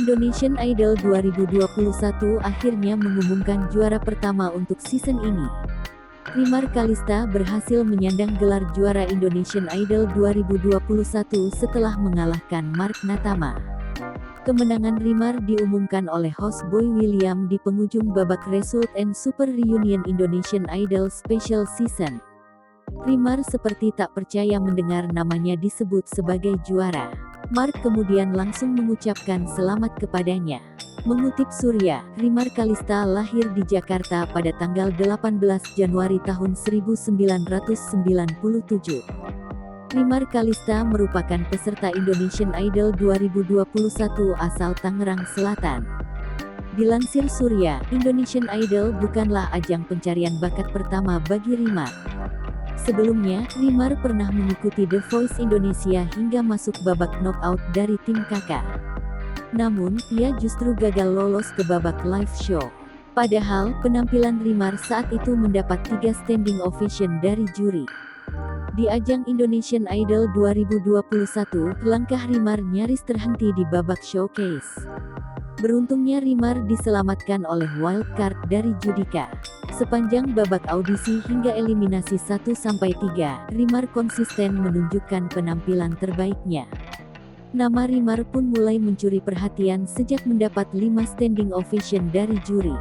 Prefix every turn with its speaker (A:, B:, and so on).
A: Indonesian Idol 2021 akhirnya mengumumkan juara pertama untuk season ini. Rimar Kalista berhasil menyandang gelar juara Indonesian Idol 2021 setelah mengalahkan Mark Natama. Kemenangan Rimar diumumkan oleh host Boy William di penghujung babak Result and Super Reunion Indonesian Idol Special Season. Rimar seperti tak percaya mendengar namanya disebut sebagai juara. Mark kemudian langsung mengucapkan selamat kepadanya. Mengutip Surya, Rimar Kalista lahir di Jakarta pada tanggal 18 Januari tahun 1997. Rimar Kalista merupakan peserta Indonesian Idol 2021 asal Tangerang Selatan. Dilansir Surya, Indonesian Idol bukanlah ajang pencarian bakat pertama bagi Rimar. Sebelumnya, Rimar pernah mengikuti The Voice Indonesia hingga masuk babak knockout dari tim kakak. Namun, ia justru gagal lolos ke babak live show. Padahal, penampilan Rimar saat itu mendapat 3 standing ovation dari juri. Di ajang Indonesian Idol 2021, langkah Rimar nyaris terhenti di babak showcase. Beruntungnya Rimar diselamatkan oleh wildcard dari Judika. Sepanjang babak audisi hingga eliminasi 1-3, Rimar konsisten menunjukkan penampilan terbaiknya. Nama Rimar pun mulai mencuri perhatian sejak mendapat 5 standing ovation dari juri.